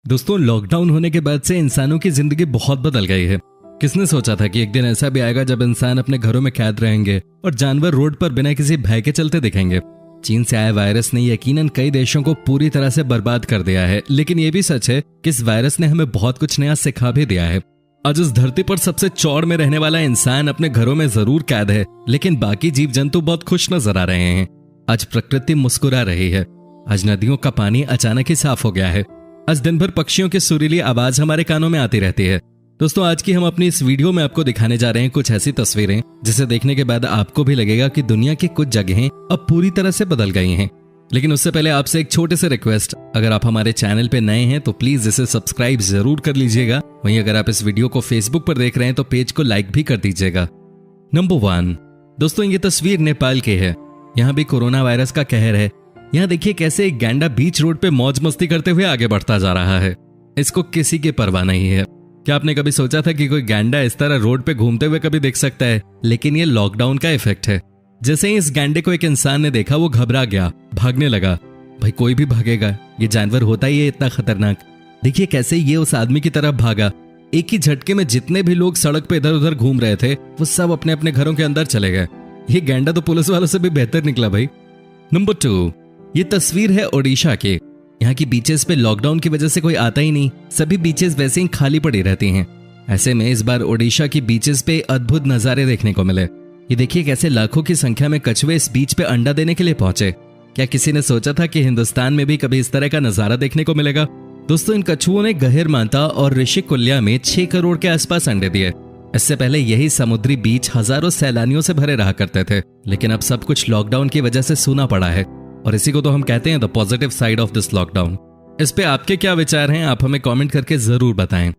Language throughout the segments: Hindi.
दोस्तों, लॉकडाउन होने के बाद से इंसानों की जिंदगी बहुत बदल गई है। किसने सोचा था कि एक दिन ऐसा भी आएगा जब इंसान अपने घरों में कैद रहेंगे और जानवर रोड पर बिना किसी भय के चलते दिखेंगे। चीन से आए वायरस ने यकीनन कई देशों को पूरी तरह से बर्बाद कर दिया है, लेकिन ये भी सच है कि इस वायरस ने हमें बहुत कुछ नया सिखा भी दिया है। आज इस धरती पर सबसे चौड़ में रहने वाला इंसान अपने घरों में जरूर कैद है, लेकिन बाकी जीव जंतु बहुत खुश नजर आ रहे हैं। आज प्रकृति मुस्कुरा रही है। आज नदियों का पानी अचानक ही साफ हो गया है। आज दिन भर पक्षियों की सुरीली आवाज हमारे कानों में आती रहती है। दोस्तों, आज की हम अपनी इस वीडियो में आपको दिखाने जा रहे हैं कुछ ऐसी तस्वीरें जिसे देखने के बाद आपको भी लगेगा कि दुनिया की कुछ जगहें अब पूरी तरह से बदल गई हैं। लेकिन उससे पहले आपसे एक छोटे से रिक्वेस्ट, अगर आप हमारे चैनल पे नए हैं तो प्लीज इसे सब्सक्राइब जरूर कर लीजिएगा। वहीं अगर आप इस वीडियो को फेसबुक पर देख रहे हैं तो पेज को लाइक भी कर दीजिएगा। नंबर 1, दोस्तों ये तस्वीर नेपाल की है। यहाँ भी कोरोना वायरस का कहर है। यहाँ देखिए कैसे एक गैंडा बीच रोड पे मौज मस्ती करते हुए आगे बढ़ता जा रहा है। इसको किसी की परवाह नहीं है। क्या आपने कभी सोचा था कि कोई गैंडा इस तरह रोड पे घूमते हुए कभी देख सकता है? लेकिन ये लॉकडाउन का इफेक्ट है। जैसे ही इस गैंडे को एक इंसान ने देखा, वो घबरा गया, भागने लगा। भाई कोई भी भागेगा, ये जानवर होता ही है इतना खतरनाक। देखिए कैसे ये उस आदमी की तरफ भागा। एक ही झटके में जितने भी लोग सड़क पे इधर उधर घूम रहे थे वो सब अपने अपने घरों के अंदर चले गए। ये गैंडा तो पुलिस वालों से भी बेहतर निकला भाई। नंबर 2, ये तस्वीर है ओडिशा की। यहाँ की बीचेस पे लॉकडाउन की वजह से कोई आता ही नहीं। सभी बीचेस वैसे ही खाली पड़ी रहती हैं। ऐसे में इस बार ओडिशा की बीचेस पे अद्भुत नजारे देखने को मिले। ये देखिए कैसे लाखों की संख्या में कछुए इस बीच पे अंडा देने के लिए पहुंचे। क्या किसी ने सोचा था कि हिंदुस्तान में भी कभी इस तरह का नजारा देखने को मिलेगा? दोस्तों, इन कछुओं ने गहिरमाता और ऋषिकुल्या में 6 करोड़ के आसपास अंडे दिए। इससे पहले यही समुद्री बीच हजारों सैलानियों से भरे रहा करते थे, लेकिन अब सब कुछ लॉकडाउन की वजह से सूना पड़ा है। और इसी को तो हम कहते हैं the positive side of this lockdown. इस पे आपके क्या विचार हैं? आप हमें कमेंट करके जरूर बताएं।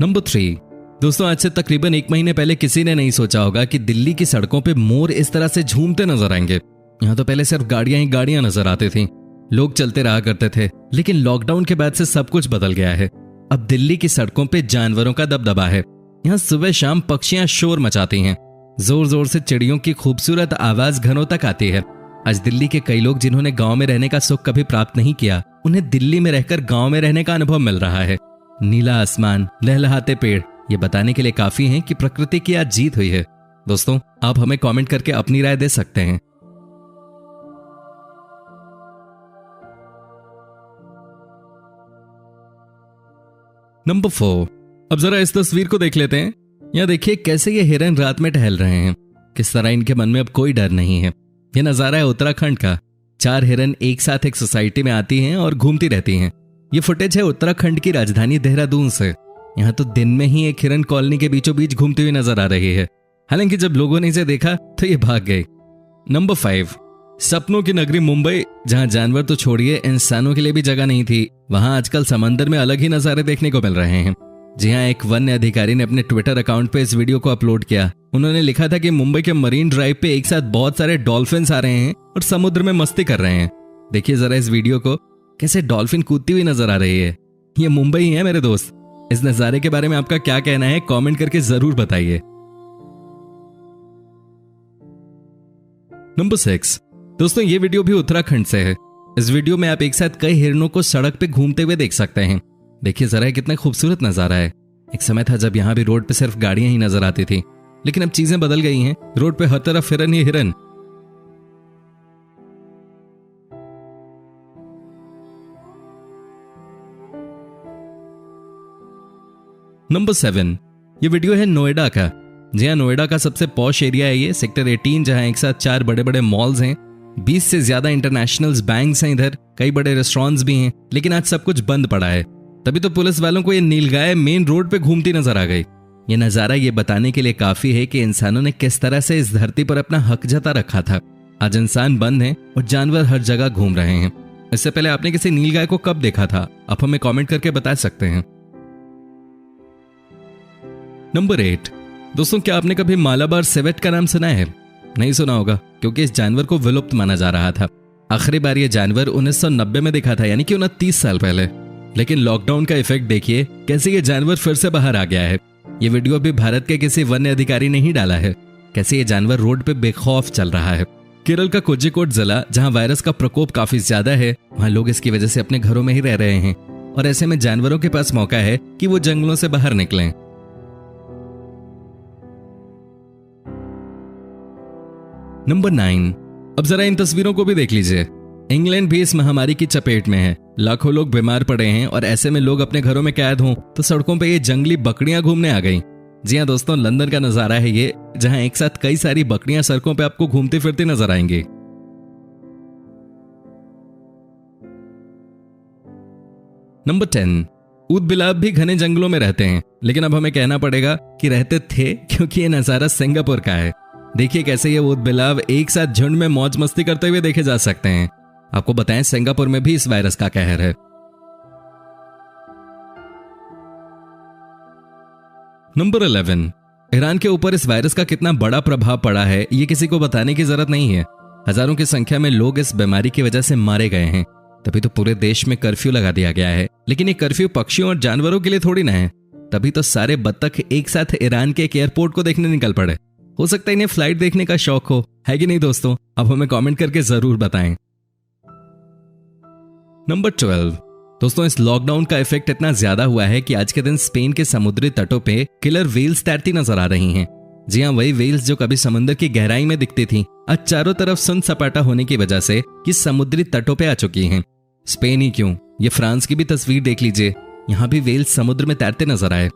नंबर 3, दोस्तों आज से तकरीबन 1 महीने पहले किसी ने नहीं सोचा होगा कि दिल्ली की सड़कों पे मोर इस तरह से झूमते नजर आएंगे। यहाँ तो पहले सिर्फ गाड़ियां ही गाड़ियां नजर आती थी, लोग चलते रहा करते थे। लेकिन लॉकडाउन के बाद से सब कुछ बदल गया है। अब दिल्ली की सड़कों पे जानवरों का दबदबा है। यहाँ सुबह शाम पक्षियां शोर मचाती हैं। जोर जोर से चिड़ियों की खूबसूरत आवाज घरों तक आती है। आज दिल्ली के कई लोग जिन्होंने गांव में रहने का सुख कभी प्राप्त नहीं किया, उन्हें दिल्ली में रहकर गांव में रहने का अनुभव मिल रहा है। नीला आसमान, लहलहाते पेड़, ये बताने के लिए काफी हैं कि प्रकृति की आज जीत हुई है। दोस्तों, आप हमें कमेंट करके अपनी राय दे सकते हैं। नंबर 4, अब जरा इस तस्वीर को देख लेते हैं। यहाँ देखिए कैसे ये हिरन रात में टहल रहे हैं। किस तरह इनके मन में अब कोई डर नहीं है। यह नजारा है उत्तराखंड का। 4 हिरन एक साथ एक सोसाइटी में आती हैं और घूमती रहती हैं। ये फुटेज है उत्तराखंड की राजधानी देहरादून से। यहाँ तो दिन में ही एक हिरन कॉलोनी के बीचों बीच घूमती हुई नजर आ रही है। हालांकि जब लोगों ने इसे देखा तो ये भाग गई। नंबर 5, सपनों की नगरी मुंबई, जहाँ जानवर तो छोड़िए इंसानों के लिए भी जगह नहीं थी, वहां आजकल समंदर में अलग ही नजारे देखने को मिल रहे हैं। जी हाँ, एक वन्य अधिकारी ने अपने ट्विटर अकाउंट पे इस वीडियो को अपलोड किया। उन्होंने लिखा था कि मुंबई के मरीन ड्राइव पे एक साथ बहुत सारे डॉल्फिन्स आ रहे हैं और समुद्र में मस्ती कर रहे हैं। देखिए जरा इस वीडियो को, कैसे डॉल्फिन कूदती हुई नजर आ रही है। ये मुंबई ही है मेरे दोस्त। इस नजारे के बारे में आपका क्या कहना है? कमेंट करके जरूर बताइए। नंबर 6, दोस्तों ये वीडियो भी उत्तराखंड से है। इस वीडियो में आप एक साथ कई हिरणों को सड़क पे घूमते हुए देख सकते हैं। देखिए जरा कितना खूबसूरत नजारा है। एक समय था जब यहाँ भी रोड पे सिर्फ गाड़ियां ही नजर आती थी, लेकिन अब चीजें बदल गई हैं। रोड पे हर तरफ हिरन ही हिरन। नंबर 7, ये वीडियो है नोएडा का। जी हाँ, नोएडा का सबसे पॉश एरिया है ये, सेक्टर 18, जहां एक साथ 4 बड़े बड़े मॉल्स हैं। 20 से ज्यादा इंटरनेशनल बैंक्स हैं इधर, कई बड़े रेस्टोरेंट्स भी हैं। लेकिन आज सब कुछ बंद पड़ा है। तभी तो पुलिस वालों को ये नीलगाय मेन रोड पे घूमती नजर आ गई। ये नजारा ये बताने के लिए काफी है कि इंसानों ने किस तरह से इस धरती पर अपना हक जता रखा था। आज इंसान बंद हैं और जानवर हर जगह घूम रहे हैं। इससे पहले आपने किसी नीलगाय को कब देखा था? आप हमें कमेंट करके बता सकते हैं। नंबर 8, दोस्तों क्या आपने कभी मालाबार सेवेट का नाम सुना है? नहीं सुना होगा, क्योंकि इस जानवर को विलुप्त माना जा रहा था। आखिरी बार ये जानवर 1990 में दिखा था, यानी कि 29 साल पहले। लेकिन लॉकडाउन का इफेक्ट देखिए कैसे ये जानवर फिर से बाहर आ गया है। ये वीडियो भी भारत के किसी वन्य अधिकारी ने ही डाला है। कैसे ये जानवर रोड पे बेखौफ चल रहा है। केरल का कोझिकोड जिला, जहां वायरस का प्रकोप काफी ज्यादा है, वहां लोग इसकी वजह से अपने घरों में ही रह रहे हैं। और ऐसे में जानवरों के पास मौका है कि वो जंगलों से बाहर निकलें। नंबर 9, अब जरा इन तस्वीरों को भी देख लीजिए। इंग्लैंड भी इस महामारी की चपेट में है। लाखों लोग बीमार पड़े हैं और ऐसे में लोग अपने घरों में कैद हों तो सड़कों पे ये जंगली बकरियां घूमने आ गईं। जी हां दोस्तों, लंदन का नजारा है ये, जहां एक साथ कई सारी बकरियां सड़कों पे आपको घूमती फिरती नजर आएंगी। नंबर 10, ऊद बिलाव भी घने जंगलों में रहते हैं, लेकिन अब हमें कहना पड़ेगा कि रहते थे, क्योंकि ये नजारा सिंगापुर का है। देखिए कैसे ये ऊद बिलाव एक साथ झुंड में मौज मस्ती करते हुए देखे जा सकते हैं। आपको बताएं, सिंगापुर में भी इस वायरस का कहर है। नंबर 11, ईरान के ऊपर इस वायरस का कितना बड़ा प्रभाव पड़ा है ये किसी को बताने की जरूरत नहीं है। हजारों की संख्या में लोग इस बीमारी की वजह से मारे गए हैं। तभी तो पूरे देश में कर्फ्यू लगा दिया गया है। लेकिन ये कर्फ्यू पक्षियों और जानवरों के लिए थोड़ी ना है। तभी तो सारे बत्तख एक साथ ईरान के एक एयरपोर्ट को देखने निकल पड़े। हो सकता है इन्हें फ्लाइट देखने का शौक हो, है कि नहीं दोस्तों? अब हमें कमेंट करके जरूर बताएं। नंबर 12, दोस्तों इस लॉकडाउन का इफेक्ट इतना ज्यादा हुआ है कि आज के दिन स्पेन के समुद्री तटों पे किलर व्हेल्स तैरती नजर आ रही हैं। जी हां, वही व्हेल्स जो कभी समुद्र की गहराई में दिखती थी, आज चारों तरफ सुन सपाटा होने की वजह से ये समुद्री तटों पे आ चुकी हैं। स्पेन ही क्यों, ये फ्रांस की भी तस्वीर देख लीजिए, यहां भी व्हेल्स समुद्र में तैरते नजर आए।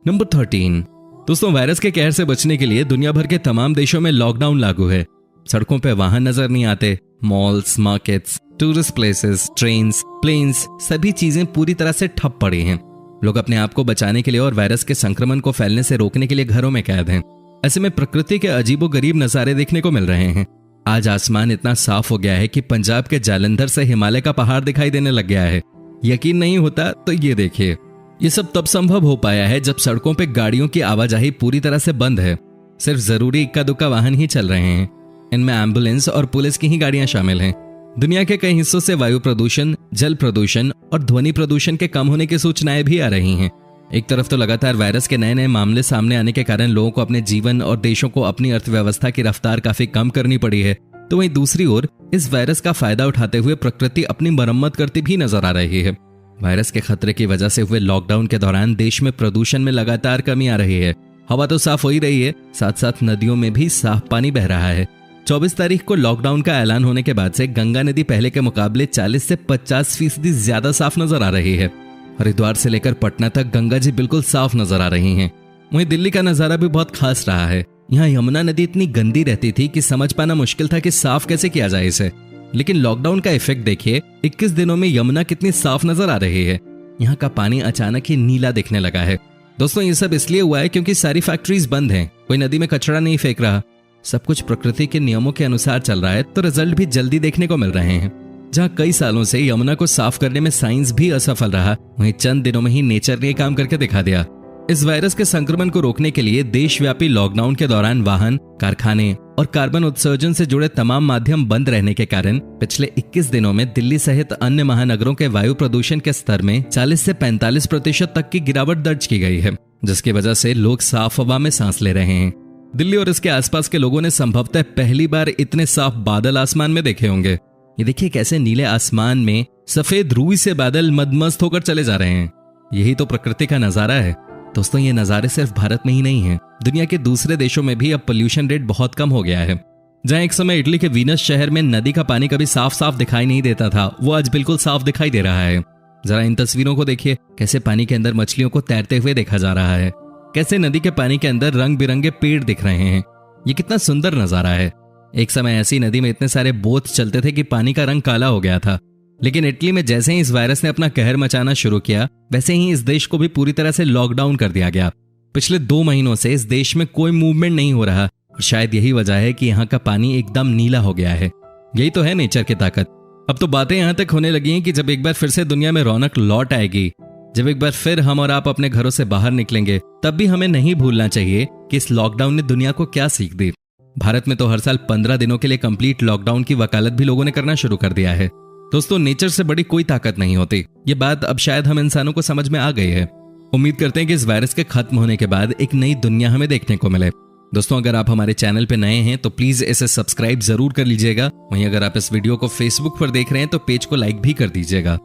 नंबर 13, दोस्तों वायरस के कहर से बचने के लिए दुनिया भर के तमाम देशों में लॉकडाउन लागू है। सड़कों पे वाहन नजर नहीं आते। Malls, markets, tourist places, trains, planes, सभी चीजें पूरी तरह से ठप पड़ी हैं। लोग अपने आप को बचाने के लिए और वायरस के संक्रमण को फैलने से रोकने के लिए घरों में कैद हैं। ऐसे में प्रकृति के अजीबोगरीब नजारे देखने को मिल रहे हैं। आज आसमान इतना साफ हो गया है कि पंजाब के जालंधर से हिमालय का पहाड़ दिखाई देने लग गया है। यकीन नहीं होता तो ये देखिए। ये सब तब संभव हो पाया है जब सड़कों पे गाड़ियों की आवाजाही पूरी तरह से बंद है। सिर्फ जरूरी इक्का दुक्का वाहन ही चल रहे हैं। इनमें एम्बुलेंस और पुलिस की ही गाड़ियां शामिल हैं। दुनिया के कई हिस्सों से वायु प्रदूषण, जल प्रदूषण और ध्वनि प्रदूषण के कम होने की सूचनाएं भी आ रही हैं। एक तरफ तो लगातार वायरस के नए नए मामले सामने आने के कारण लोगों को अपने जीवन और देशों को अपनी अर्थव्यवस्था की रफ्तार काफी कम करनी पड़ी है, तो वहीं दूसरी ओर इस वायरस का फायदा उठाते हुए प्रकृति अपनी मरम्मत करती भी नजर आ रही है। वायरस के खतरे की वजह से हुए लॉकडाउन के दौरान देश में प्रदूषण में लगातार कमी आ रही है। हवा तो साफ हो ही रही है, साथ साथ नदियों में भी साफ पानी बह रहा है। 24 तारीख को लॉकडाउन का ऐलान होने के बाद से गंगा नदी पहले के मुकाबले 40 से 50% ज्यादा साफ नजर आ रही है। हरिद्वार से लेकर पटना तक गंगा जी बिल्कुल साफ नजर आ रही हैं। वहीं दिल्ली का नजारा भी बहुत खास रहा है। यहाँ यमुना नदी इतनी गंदी रहती थी कि समझ पाना मुश्किल था कि साफ कैसे किया जाए इसे। लेकिन लॉकडाउन का इफेक्ट देखिए, 21 दिनों में यमुना कितनी साफ नजर आ रही है। यहाँ का पानी अचानक ही नीला दिखने लगा है। दोस्तों ये सब इसलिए हुआ है क्योंकि सारी फैक्ट्रीज बंद हैं, कोई नदी में कचरा नहीं फेंक रहा, सब कुछ प्रकृति के नियमों के अनुसार चल रहा है, तो रिजल्ट भी जल्दी देखने को मिल रहे हैं। जहाँ कई सालों से यमुना को साफ करने में साइंस भी असफल रहा, वहीं चंद दिनों में ही नेचर ने काम करके दिखा दिया। इस वायरस के संक्रमण को रोकने के लिए देशव्यापी लॉकडाउन के दौरान वाहन, कारखाने और कार्बन उत्सर्जन से जुड़े तमाम माध्यम बंद रहने के कारण पिछले 21 दिनों में दिल्ली सहित अन्य महानगरों के वायु प्रदूषण के स्तर में 40 से 45% तक की गिरावट दर्ज की गई है, जिसकी वजह से लोग साफ हवा में सांस ले रहे हैं। दिल्ली और इसके आसपास के लोगों ने संभवतः पहली बार इतने साफ बादल आसमान में देखे होंगे। ये देखिए कैसे नीले आसमान में सफेद रूई से बादल मदमस्त होकर चले जा रहे हैं। यही तो प्रकृति का नजारा है। दोस्तों ये नज़ारे सिर्फ भारत में ही नहीं है, दुनिया के दूसरे देशों में भी अब पोल्यूशन रेट बहुत कम हो गया है। जहां एक समय इटली के वीनस शहर में नदी का पानी कभी साफ साफ दिखाई नहीं देता था, वो आज बिल्कुल साफ दिखाई दे रहा है। जरा इन तस्वीरों को देखिए, कैसे पानी के अंदर मछलियों को तैरते हुए देखा जा रहा है, कैसे नदी के पानी के अंदर रंग बिरंगे पेड़ दिख रहे हैं। ये कितना सुंदर नजारा है। एक समय ऐसी नदी में इतने सारे बोट चलते थे कि पानी का रंग काला हो गया था। लेकिन इटली में जैसे ही इस वायरस ने अपना कहर मचाना शुरू किया, वैसे ही इस देश को भी पूरी तरह से लॉकडाउन कर दिया गया। पिछले 2 महीनों से इस देश में कोई मूवमेंट नहीं हो रहा और शायद यही वजह है कि यहाँ का पानी एकदम नीला हो गया है। यही तो है नेचर की ताकत। अब तो बातें यहाँ तक होने लगी हैं कि जब एक बार फिर से दुनिया में रौनक लौट आएगी, जब एक बार फिर हम और आप अपने घरों से बाहर निकलेंगे, तब भी हमें नहीं भूलना चाहिए कि इस लॉकडाउन ने दुनिया को क्या सीख दी। भारत में तो हर साल 15 दिनों के लिए कंप्लीट लॉकडाउन की वकालत भी लोगों ने करना शुरू कर दिया है। दोस्तों नेचर से बड़ी कोई ताकत नहीं होती, ये बात अब शायद हम इंसानों को समझ में आ गई है। उम्मीद करते हैं कि इस वायरस के खत्म होने के बाद एक नई दुनिया हमें देखने को मिले। दोस्तों, अगर आप हमारे चैनल पे नए हैं तो प्लीज इसे सब्सक्राइब जरूर कर लीजिएगा। वहीं अगर आप इस वीडियो को फेसबुक पर देख रहे हैं तो पेज को लाइक भी कर दीजिएगा।